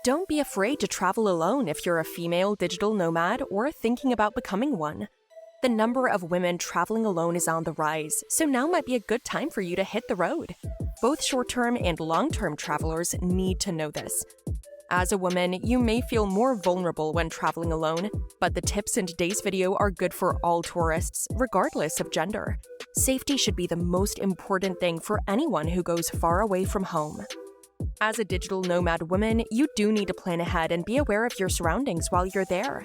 Don't be afraid to travel alone if you're a female digital nomad or thinking about becoming one. The number of women traveling alone is on the rise, so now might be a good time for you to hit the road. Both short-term and long-term travelers need to know this. As a woman, you may feel more vulnerable when traveling alone, but the tips in today's video are good for all tourists, regardless of gender. Safety should be the most important thing for anyone who goes far away from home. As a digital nomad woman, you do need to plan ahead and be aware of your surroundings while you're there.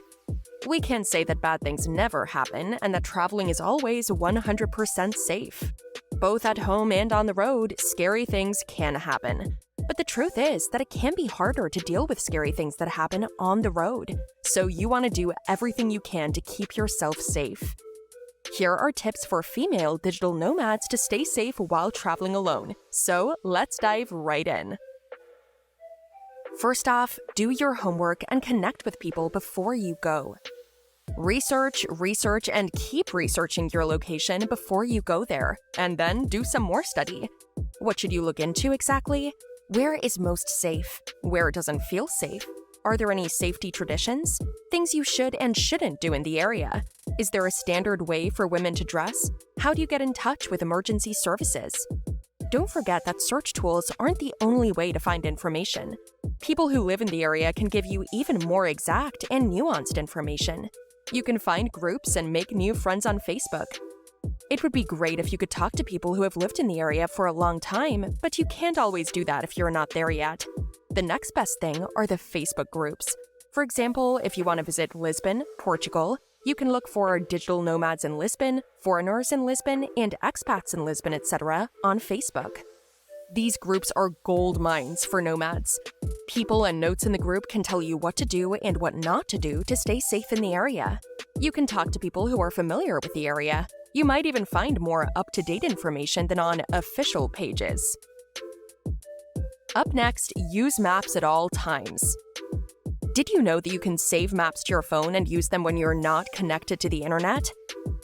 We can't say that bad things never happen and that traveling is always 100% safe. Both at home and on the road, scary things can happen. But the truth is that it can be harder to deal with scary things that happen on the road, so you want to do everything you can to keep yourself safe. Here are tips for female digital nomads to stay safe while traveling alone, so let's dive right in. First off, do your homework and connect with people before you go. Research, and keep researching your location before you go there, and then do some more study. What should you look into exactly? Where is most safe? Where doesn't feel safe? Are there any safety traditions? Things you should and shouldn't do in the area? Is there a standard way for women to dress? How do you get in touch with emergency services? Don't forget that search tools aren't the only way to find information. People who live in the area can give you even more exact and nuanced information. You can find groups and make new friends on Facebook. It would be great if you could talk to people who have lived in the area for a long time, but you can't always do that if you're not there yet. The next best thing are the Facebook groups. For example, if you want to visit Lisbon, Portugal, you can look for digital nomads in Lisbon, foreigners in Lisbon, and expats in Lisbon, etc. on Facebook. These groups are gold mines for nomads. People and notes in the group can tell you what to do and what not to do to stay safe in the area. You can talk to people who are familiar with the area. You might even find more up-to-date information than on official pages. Up next, use maps at all times. Did you know that you can save maps to your phone and use them when you're not connected to the internet?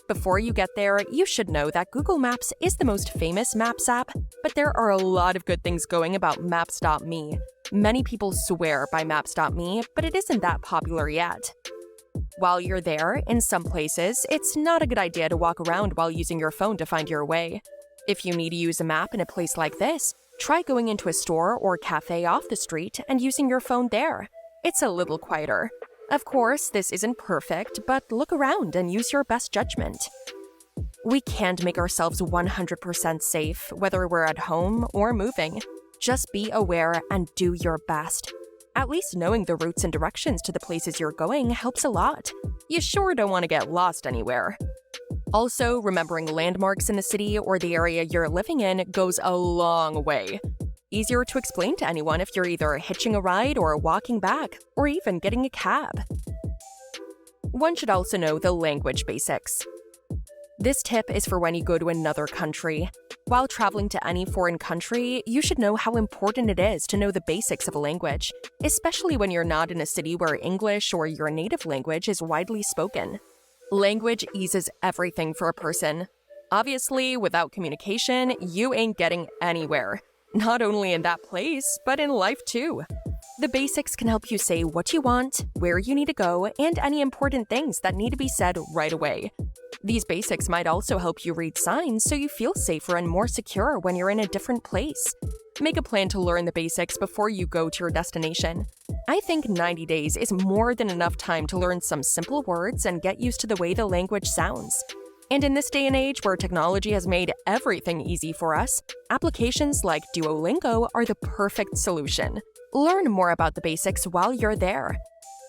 Before you get there, you should know that Google Maps is the most famous Maps app, but there are a lot of good things going about Maps.me. Many people swear by Maps.me, but it isn't that popular yet. While you're there, in some places, it's not a good idea to walk around while using your phone to find your way. If you need to use a map in a place like this, try going into a store or cafe off the street and using your phone there. It's a little quieter. Of course, this isn't perfect, but look around and use your best judgment. We can't make ourselves 100% safe, whether we're at home or moving. Just be aware and do your best. At least knowing the routes and directions to the places you're going helps a lot. You sure don't want to get lost anywhere. Also, remembering landmarks in the city or the area you're living in goes a long way. Easier to explain to anyone if you're either hitching a ride or walking back, or even getting a cab. One should also know the language basics. This tip is for when you go to another country. While traveling to any foreign country, you should know how important it is to know the basics of a language, especially when you're not in a city where English or your native language is widely spoken. Language eases everything for a person. Obviously, without communication, you ain't getting anywhere. Not only in that place, but in life too. The basics can help you say what you want, where you need to go, and any important things that need to be said right away. These basics might also help you read signs so you feel safer and more secure when you're in a different place. Make a plan to learn the basics before you go to your destination. I think 90 days is more than enough time to learn some simple words and get used to the way the language sounds. And in this day and age where technology has made everything easy for us, applications like Duolingo are the perfect solution. Learn more about the basics while you're there.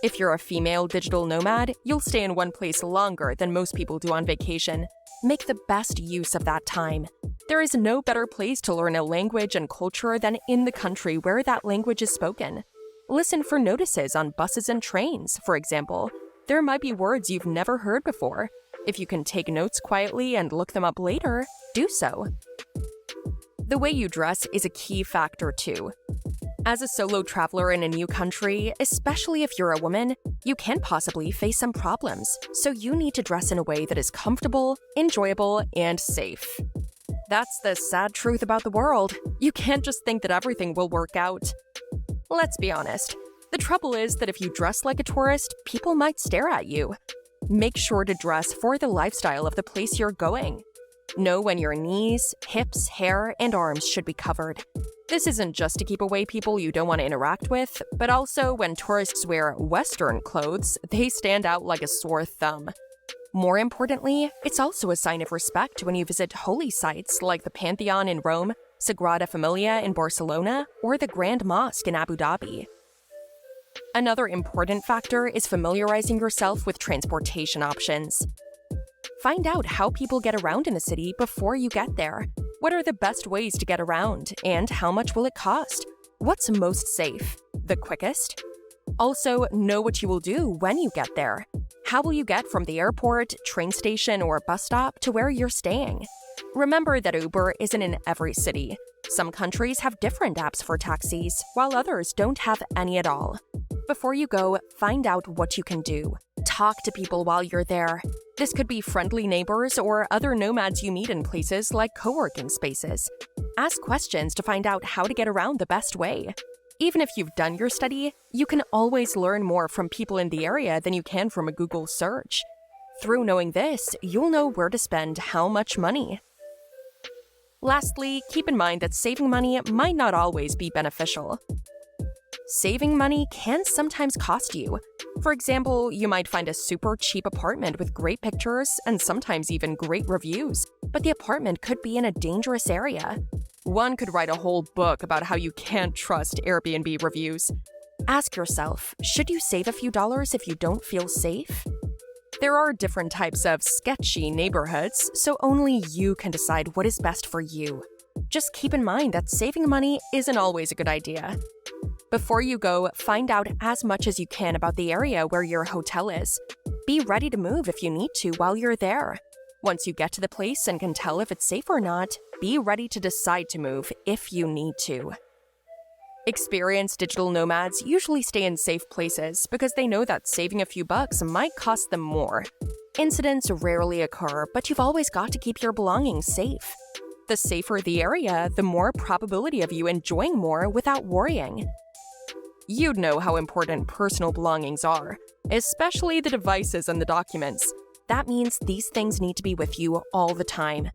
If you're a female digital nomad, you'll stay in one place longer than most people do on vacation. Make the best use of that time. There is no better place to learn a language and culture than in the country where that language is spoken. Listen for notices on buses and trains, for example. There might be words you've never heard before. If you can take notes quietly and look them up later, do so. The way you dress is a key factor too. As a solo traveler in a new country, especially if you're a woman, you can possibly face some problems, so you need to dress in a way that is comfortable, enjoyable, and safe. That's the sad truth about the world. You can't just think that everything will work out. Let's be honest. The trouble is that if you dress like a tourist, people might stare at you. Make sure to dress for the lifestyle of the place you're going. Know when your knees, hips, hair, and arms should be covered. This isn't just to keep away people you don't want to interact with, but also when tourists wear Western clothes, they stand out like a sore thumb. More importantly, it's also a sign of respect when you visit holy sites like the Pantheon in Rome, Sagrada Familia in Barcelona, or the Grand Mosque in Abu Dhabi. Another important factor is familiarizing yourself with transportation options. Find out how people get around in the city before you get there. What are the best ways to get around, and how much will it cost? What's most safe? The quickest? Also, know what you will do when you get there. How will you get from the airport, train station, or bus stop to where you're staying? Remember that Uber isn't in every city. Some countries have different apps for taxis, while others don't have any at all. Before you go, find out what you can do. Talk to people while you're there. This could be friendly neighbors or other nomads you meet in places like co-working spaces. Ask questions to find out how to get around the best way. Even if you've done your study, you can always learn more from people in the area than you can from a Google search. Through knowing this, you'll know where to spend how much money. Lastly, keep in mind that saving money might not always be beneficial. Saving money can sometimes cost you. For example, you might find a super cheap apartment with great pictures and sometimes even great reviews, but the apartment could be in a dangerous area. One could write a whole book about how you can't trust Airbnb reviews. Ask yourself, should you save a few dollars if you don't feel safe? There are different types of sketchy neighborhoods, so only you can decide what is best for you. Just keep in mind that saving money isn't always a good idea. Before you go, find out as much as you can about the area where your hotel is. Be ready to move if you need to while you're there. Once you get to the place and can tell if it's safe or not, be ready to decide to move if you need to. Experienced digital nomads usually stay in safe places because they know that saving a few bucks might cost them more. Incidents rarely occur, but you've always got to keep your belongings safe. The safer the area, the more probability of you enjoying more without worrying. You'd know how important personal belongings are, especially the devices and the documents. That means these things need to be with you all the time.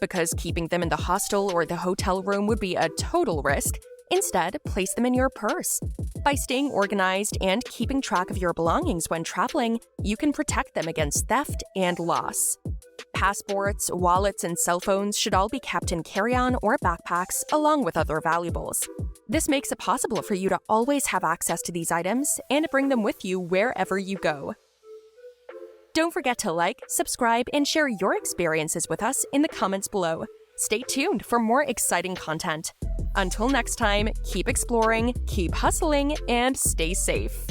Because keeping them in the hostel or the hotel room would be a total risk, instead, place them in your purse. By staying organized and keeping track of your belongings when traveling, you can protect them against theft and loss. Passports, wallets, and cell phones should all be kept in carry-on or backpacks along with other valuables. This makes it possible for you to always have access to these items and bring them with you wherever you go. Don't forget to like, subscribe, and share your experiences with us in the comments below. Stay tuned for more exciting content. Until next time, keep exploring, keep hustling, and stay safe.